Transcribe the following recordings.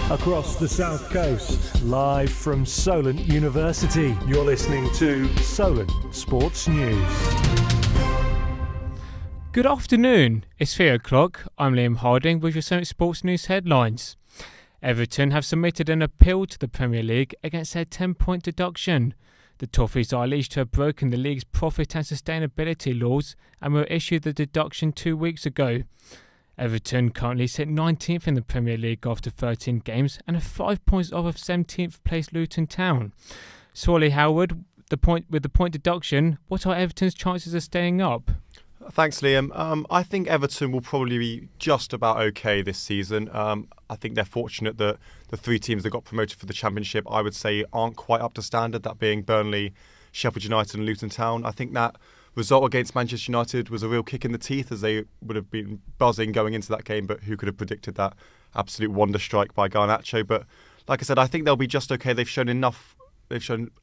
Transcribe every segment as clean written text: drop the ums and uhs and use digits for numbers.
Across the South Coast, live from Solent University, you're listening to Solent Sports News. Good afternoon, it's 3 o'clock. I'm Liam Harding with your Solent Sports News headlines. Everton have submitted an appeal to the Premier League against their 10-point deduction. The Toffees are alleged to have broken the league's profit and sustainability laws and were issued the deduction 2 weeks ago. Everton currently sit 19th in the Premier League after 13 games and are 5 points off of 17th place Luton Town. Swally Howard, with the point deduction, what are Everton's chances of staying up? Thanks, Liam. I think Everton will probably be just about okay this season. I think they're fortunate that the three teams that got promoted for the Championship, I would say, aren't quite up to standard, that being Burnley, Sheffield United and Luton Town. I think that result against Manchester United was a real kick in the teeth, as they would have been buzzing going into that game, but who could have predicted that absolute wonder strike by Garnacho? But like I said, I think they'll be just okay. They've shown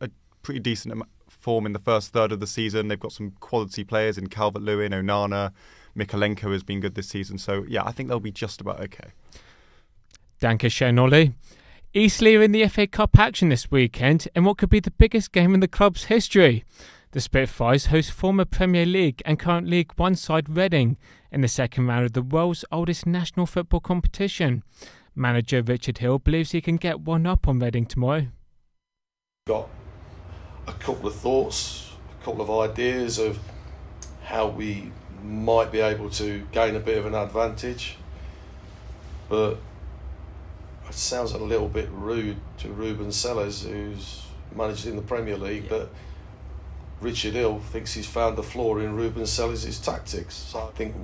a pretty decent form in the first third of the season. They've got some quality players in Calvert-Lewin, Onana, Mikalenko has been good this season. So yeah, I think they'll be just about okay. Dankeschön, Ollie. Eastleigh are in the FA Cup action this weekend in what could be the biggest game in the club's history. The Spitfires host former Premier League and current League One side Reading in the second round of the world's oldest national football competition. Manager Richard Hill believes he can get one up on Reading tomorrow. Got a couple of thoughts, a couple of ideas of how we might be able to gain a bit of an advantage, but it sounds a little bit rude to Ruben Sellers, who's managed in the Premier League, but Richard Hill thinks he's found the flaw in Ruben Sellers' tactics. So I think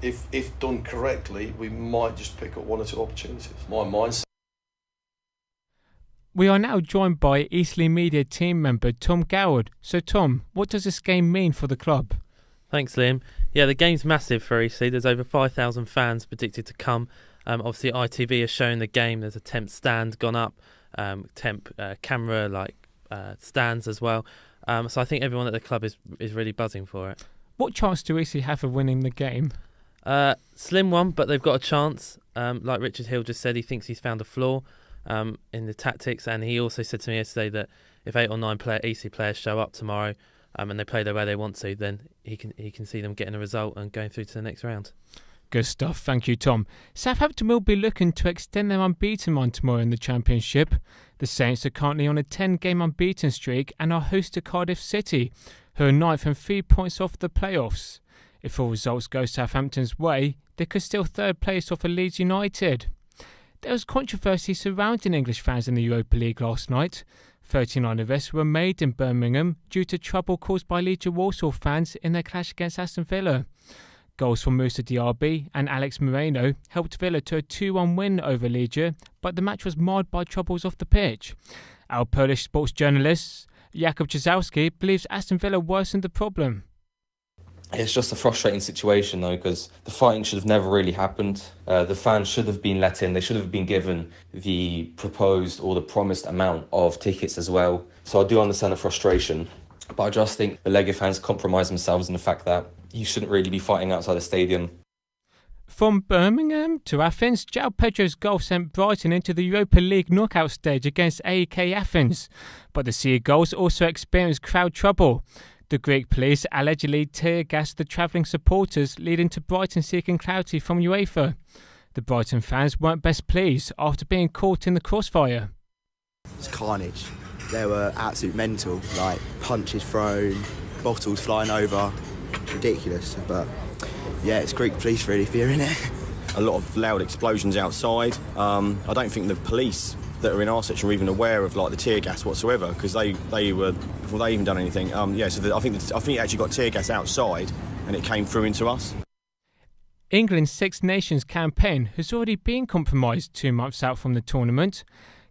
if done correctly, we might just pick up one or two opportunities. My mindset. We are now joined by Eastleigh Media team member Tom Goward. So Tom, what does this game mean for the club? Thanks, Liam. Yeah, the game's massive for Eastleigh. There's over 5,000 fans predicted to come. Obviously, ITV has shown the game. There's a temp stand gone up, temp camera stands as well. So I think everyone at the club is really buzzing for it. What chance do Eastleigh have of winning the game? Slim one, but they've got a chance. Like Richard Hill just said, he thinks he's found a flaw in the tactics, and he also said to me yesterday that if 8 or 9 Eastleigh players show up tomorrow and they play the way they want to, then he can see them getting a result and going through to the next round. Good stuff, thank you, Tom. Southampton will be looking to extend their unbeaten run tomorrow in the Championship. The Saints are currently on a 10-game unbeaten streak and are host to Cardiff City, who are 9th and 3 points off the playoffs. If all results go Southampton's way, they could still third place off of Leeds United. There was controversy surrounding English fans in the Europa League last night. 39 arrests were made in Birmingham due to trouble caused by Legia Warsaw fans in their clash against Aston Villa. Goals from Moussa Diaby and Alex Moreno helped Villa to a 2-1 win over Legia, but the match was marred by troubles off the pitch. Our Polish sports journalist, Jakub Czazowski, believes Aston Villa worsened the problem. It's just a frustrating situation, though, because the fighting should have never really happened. The fans should have been let in. They should have been given the proposed or the promised amount of tickets as well. So I do understand the frustration, but I just think the Lega fans compromise themselves in the fact that you shouldn't really be fighting outside the stadium. From Birmingham to Athens, João Pedro's goal sent Brighton into the Europa League knockout stage against AEK Athens. But the Seagulls also experienced crowd trouble. The Greek police allegedly tear-gassed the travelling supporters, leading to Brighton seeking clarity from UEFA. The Brighton fans weren't best pleased after being caught in the crossfire. It's carnage. They were absolute mental, like punches thrown, bottles flying over. Ridiculous, but yeah, it's Greek police really fearing it. A lot of loud explosions outside. I don't think the police that are in our section were even aware of the tear gas whatsoever, because they were before they even done anything. I think it actually got tear gas outside and it came through into us. England's Six Nations campaign has already been compromised 2 months out from the tournament.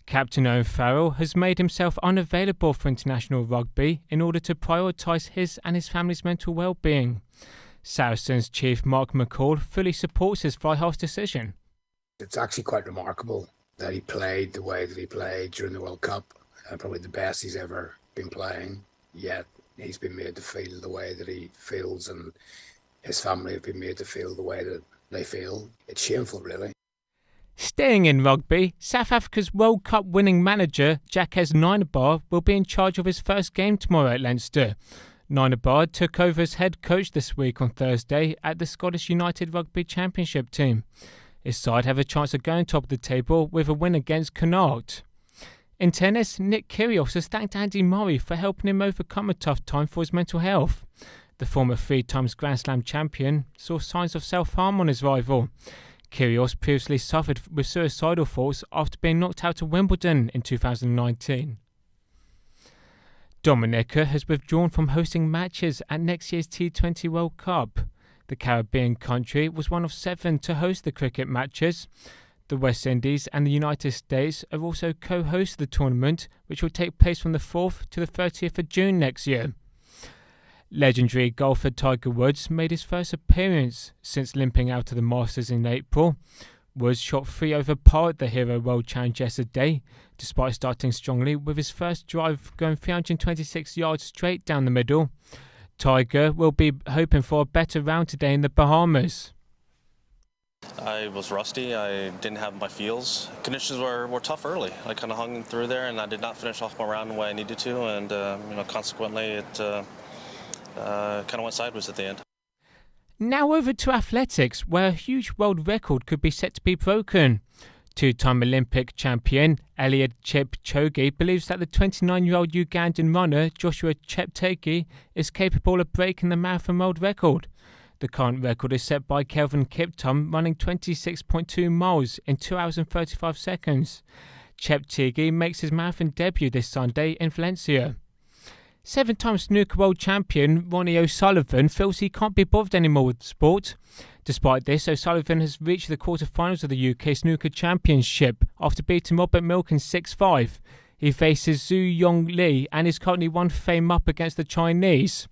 Captain Owen Farrell has made himself unavailable for international rugby in order to prioritise his and his family's mental well-being. Saracens chief Mark McCall fully supports his fly half's decision. It's actually quite remarkable that he played the way that he played during the World Cup. Probably the best he's ever been playing, yet he's been made to feel the way that he feels, and his family have been made to feel the way that they feel. It's shameful, really. Staying in rugby, South Africa's World Cup winning manager Jacques Nienaber will be in charge of his first game tomorrow at Leinster. Nienaber took over as head coach this week on Thursday at the Scottish United Rugby Championship team. His side have a chance of going top of the table with a win against Connacht. In tennis, Nick Kyrgios has thanked Andy Murray for helping him overcome a tough time for his mental health. The former 3-time Grand Slam champion saw signs of self-harm on his rival. Kyrgios previously suffered with suicidal thoughts after being knocked out of Wimbledon in 2019. Dominica has withdrawn from hosting matches at next year's T20 World Cup. The Caribbean country was one of 7 to host the cricket matches. The West Indies and the United States are also co-host the tournament, which will take place from the 4th to the 30th of June next year. Legendary golfer Tiger Woods made his first appearance since limping out of the Masters in April. Woods shot 3 over par at the Hero World Challenge yesterday, despite starting strongly with his first drive going 326 yards straight down the middle. Tiger will be hoping for a better round today in the Bahamas. I was rusty. I didn't have my feels. Conditions were tough early. I kind of hung through there, and I did not finish off my round the way I needed to, and consequently it kind of went sideways at the end. Now over to athletics, where a huge world record could be set to be broken. Two-time Olympic champion Eliud Kipchoge believes that the 29-year-old Ugandan runner Joshua Cheptegei is capable of breaking the marathon world record. The current record is set by Kelvin Kiptum, running 26.2 miles in 2 hours and 35 seconds. Cheptegei makes his marathon debut this Sunday in Valencia. 7-time snooker world champion Ronnie O'Sullivan feels he can't be bothered anymore with sport. Despite this, O'Sullivan has reached the quarter-finals of the UK Snooker Championship after beating Robert Milk in 6-5. He faces Zhu Yong Lee and is currently 1 fame up against the Chinese.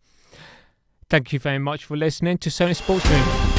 Thank you very much for listening to Solent Sports News.